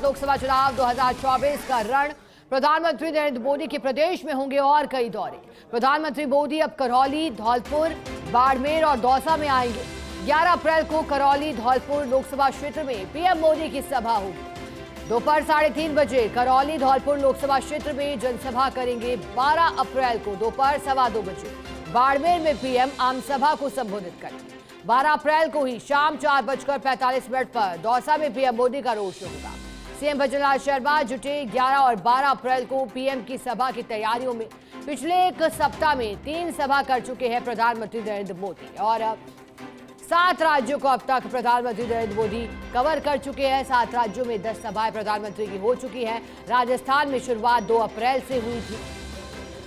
लोकसभा चुनाव 2024 का रण। प्रधानमंत्री नरेंद्र मोदी के प्रदेश में होंगे और कई दौरे। प्रधानमंत्री मोदी अब करौली, धौलपुर, बाड़मेर और दौसा में आएंगे। 11 अप्रैल को करौली, धौलपुर लोकसभा क्षेत्र में पीएम मोदी की सभा होगी। दोपहर 3:30 बजे करौली, धौलपुर लोकसभा क्षेत्र में जनसभा करेंगे। 12 अप्रैल को दोपहर 2:15 बजे बाड़मेर में पीएम आम सभा को संबोधित करेंगे। 12 अप्रैल को ही शाम 4:45 पर दौसा में पीएम मोदी का रोड शो होगा। सीएम भजनलाल शर्मा जुटे। 11 और 12 अप्रैल को पीएम की सभा की तैयारियों में पिछले एक सप्ताह में 3 सभा कर चुके हैं प्रधानमंत्री नरेंद्र मोदी और 7 राज्यों को अब तक प्रधानमंत्री नरेंद्र मोदी कवर कर चुके हैं। 7 राज्यों में 10 सभाएं प्रधानमंत्री की हो चुकी है। राजस्थान में शुरुआत 2 अप्रैल से हुई थी।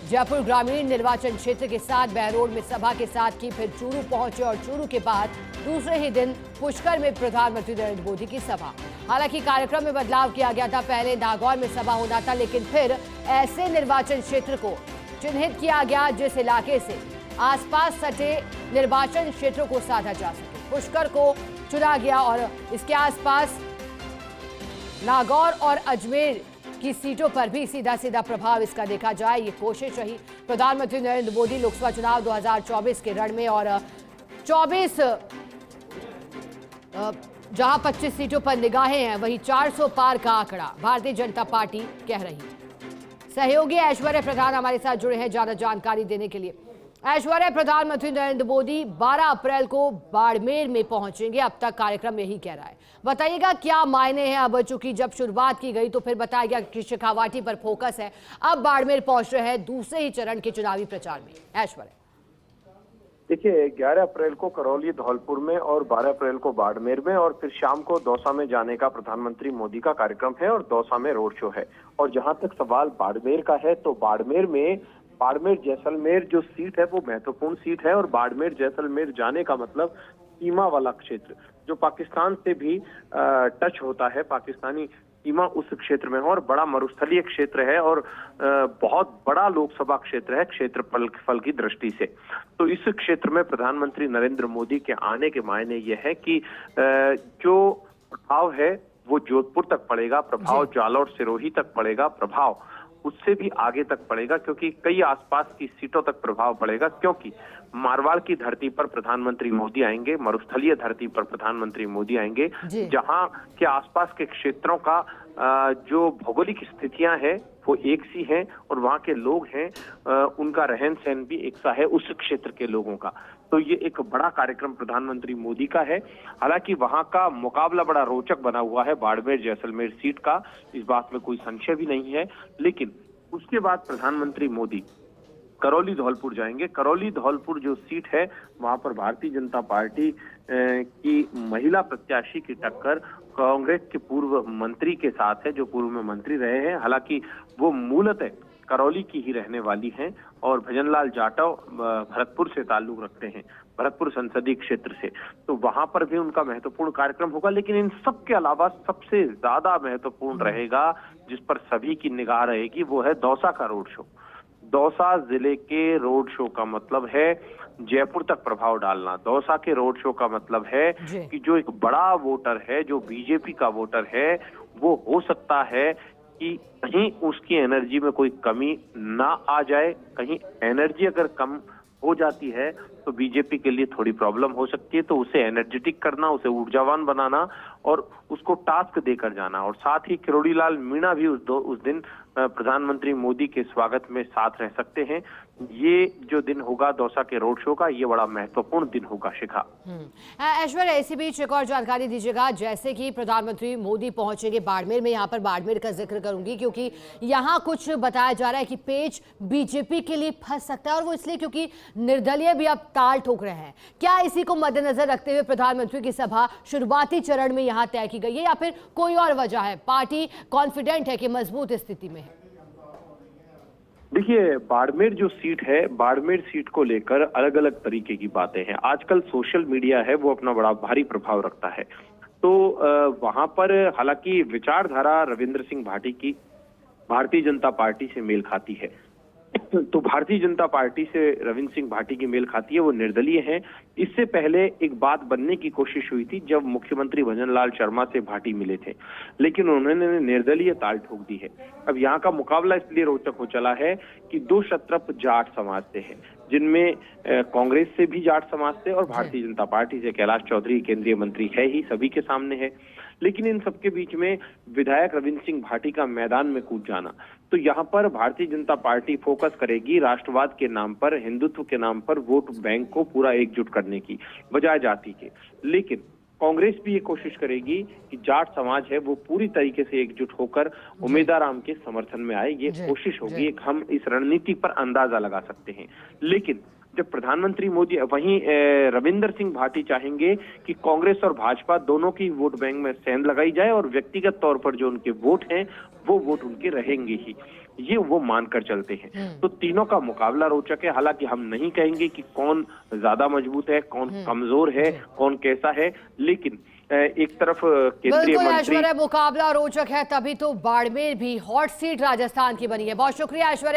जयपुर ग्रामीण निर्वाचन क्षेत्र के साथ बहरोड में सभा के साथ की, फिर चूरू पहुंचे और चूरू के बाद दूसरे ही दिन पुष्कर में प्रधानमंत्री नरेंद्र मोदी की सभा। हालांकि कार्यक्रम में बदलाव किया गया था। पहले नागौर में सभा होना था, लेकिन फिर ऐसे निर्वाचन क्षेत्र को चिन्हित किया गया जिस इलाके से आसपास सटे निर्वाचन क्षेत्रों को साधा जा सके। पुष्कर को चुना गया और इसके आसपास नागौर और अजमेर की सीटों पर भी सीधा सीधा प्रभाव इसका देखा जाए, ये कोशिश रही। प्रधानमंत्री नरेंद्र मोदी लोकसभा चुनाव 2024 के रण में और 24 जहां 25 सीटों पर निगाहें हैं, वहीं 400 पार का आंकड़ा भारतीय जनता पार्टी कह रही है। सहयोगी ऐश्वर्या प्रधान हमारे साथ जुड़े हैं ज्यादा जानकारी देने के लिए। ऐश्वर्या, प्रधानमंत्री नरेंद्र मोदी 12 अप्रैल को बाड़मेर में पहुंचेंगे, अब तक कार्यक्रम यही कह रहा है। बताइएगा क्या मायने हैं? अब चूंकि जब शुरुआत की गई तो फिर बताया गया कि शेखावाटी पर फोकस है, अब बाड़मेर पहुंच रहे हैं दूसरे ही चरण के चुनावी प्रचार में। ऐश्वर्या, देखिए 11 अप्रैल को करौली, धौलपुर में और 12 अप्रैल को बाड़मेर में और फिर शाम को दौसा में जाने का प्रधानमंत्री मोदी का कार्यक्रम है और दौसा में रोड शो है। और जहां तक सवाल बाड़मेर का है तो बाड़मेर जैसलमेर जो सीट है वो महत्वपूर्ण सीट है और बाड़मेर जैसलमेर जाने का मतलब सीमा वाला क्षेत्र जो पाकिस्तान से भी टच होता है, पाकिस्तानी सीमा उस क्षेत्र में है और बड़ा मरुस्थलीय क्षेत्र है और बहुत बड़ा लोकसभा क्षेत्र है क्षेत्रफल की दृष्टि से। तो इस क्षेत्र में प्रधानमंत्री नरेंद्र मोदी के आने के मायने ये है कि जो प्रभाव है वो जोधपुर तक पड़ेगा, प्रभाव जालौर सिरोही तक पड़ेगा, प्रभाव उससे भी आगे तक पड़ेगा क्योंकि कई आसपास की सीटों तक प्रभाव पड़ेगा, क्योंकि मारवाड़ की धरती पर प्रधानमंत्री मोदी आएंगे, मरुस्थलीय धरती पर प्रधानमंत्री मोदी आएंगे, जहां के आसपास के क्षेत्रों का जो भौगोलिक स्थितियां हैं वो एक सी हैं और वहां के लोग हैं उनका रहन सहन भी एक सा है उस क्षेत्र के लोगों का। तो ये एक बड़ा कार्यक्रम प्रधानमंत्री मोदी का है। हालांकि वहां का मुकाबला बड़ा रोचक बना हुआ है बाड़मेर जैसलमेर सीट का, इस बात में कोई संशय भी नहीं है। लेकिन उसके बाद प्रधानमंत्री मोदी करौली, धौलपुर जाएंगे। करौली, धौलपुर जो सीट है वहां पर भारतीय जनता पार्टी की महिला प्रत्याशी की टक्कर कांग्रेस के पूर्व मंत्री के साथ है जो पूर्व में मंत्री रहे हैं। हालांकि वो मूलतः करौली की ही रहने वाली हैं और भजनलाल जाटव भरतपुर से ताल्लुक रखते हैं, भरतपुर संसदीय क्षेत्र से, तो वहां पर भी उनका महत्वपूर्ण कार्यक्रम होगा। लेकिन इन सब के अलावा सबसे ज्यादा महत्वपूर्ण रहेगा, जिस पर सभी की निगाह रहेगी, वो है दौसा का रोड शो। दौसा जिले के रोड शो का मतलब है जयपुर तक प्रभाव डालना। दौसा के रोड शो का मतलब है कि जो एक बड़ा वोटर है, जो बीजेपी का वोटर है, वो हो सकता है कि कहीं उसकी एनर्जी में कोई कमी ना आ जाए। कहीं एनर्जी अगर कम हो जाती है तो बीजेपी के लिए थोड़ी प्रॉब्लम हो सकती है। तो उसे एनर्जेटिक करना, उसे ऊर्जावान बनाना और उसको टास्क देकर जाना। और साथ ही किरोड़ीलाल मीणा भी उस दिन प्रधानमंत्री मोदी के स्वागत में साथ रह सकते हैं। ये जो दिन होगा दौसा के रोड शो का, ये बड़ा महत्वपूर्ण दिन होगा। शिखा, ऐश्वर्या, इसी बीच एक और जानकारी दीजिएगा। जैसे कि प्रधानमंत्री मोदी पहुंचेंगे बाड़मेर में, यहाँ पर बाड़मेर का जिक्र करूंगी क्योंकि यहाँ कुछ बताया जा रहा है कि पेच बीजेपी के लिए फंस सकता है और वो इसलिए क्योंकि निर्दलीय भी अब ताल ठोक रहे हैं। क्या इसी को मद्देनजर रखते हुए प्रधानमंत्री की सभा शुरुआती चरण में यहाँ तय की गई है या फिर कोई और वजह है? पार्टी कॉन्फिडेंट है कि मजबूत स्थिति में है? देखिए बाड़मेर जो सीट है, बाड़मेर सीट को लेकर अलग अलग तरीके की बातें हैं। आजकल सोशल मीडिया है वो अपना बड़ा भारी प्रभाव रखता है। तो वहां पर हालांकि विचारधारा रविंद्र सिंह भाटी की भारतीय जनता पार्टी से मेल खाती है तो भारतीय जनता पार्टी से रविंद्र सिंह भाटी की मेल खाती है, वो निर्दलीय हैं। इससे पहले एक बात बनने की कोशिश हुई थी जब मुख्यमंत्री भजन लाल शर्मा से भाटी मिले थे, लेकिन उन्होंने निर्दलीय ताल ठोक दी है। अब यहाँ का मुकाबला इसलिए रोचक हो चला है कि दो शत्रप जाट समाज से है, जिनमें कांग्रेस से भी जाट समाज से और भारतीय जनता पार्टी से कैलाश चौधरी केंद्रीय मंत्री है ही, सभी के सामने है। लेकिन इन सबके बीच में विधायक रविंद्र सिंह भाटी का मैदान में कूद जाना, तो यहाँ पर भारतीय जनता पार्टी फोकस करेगी राष्ट्रवाद के नाम पर, हिंदुत्व के नाम पर वोट बैंक को पूरा एकजुट करने की बजाय जाति के। लेकिन कांग्रेस भी ये कोशिश करेगी कि जाट समाज है वो पूरी तरीके से एकजुट होकर उम्मीदवार के समर्थन में आए। ये कोशिश होगी, एक हम इस रणनीति पर अंदाजा लगा सकते हैं। लेकिन जब प्रधानमंत्री मोदी, वहीं रविंद्र सिंह भाटी चाहेंगे कि कांग्रेस और भाजपा दोनों की वोट बैंक में सेंध लगाई जाए और व्यक्तिगत तौर पर जो उनके वोट हैं वो वोट उनके रहेंगे ही, ये वो मानकर चलते हैं। तो तीनों का मुकाबला रोचक है। हालांकि हम नहीं कहेंगे कि कौन ज्यादा मजबूत है, कौन कमजोर है, कौन कैसा है, लेकिन एक तरफ केंद्रीय मंत्री, मुकाबला रोचक है, तभी तो बाड़मेर भी हॉट सीट राजस्थान की बनी है। बहुत शुक्रिया ऐश्वर्या।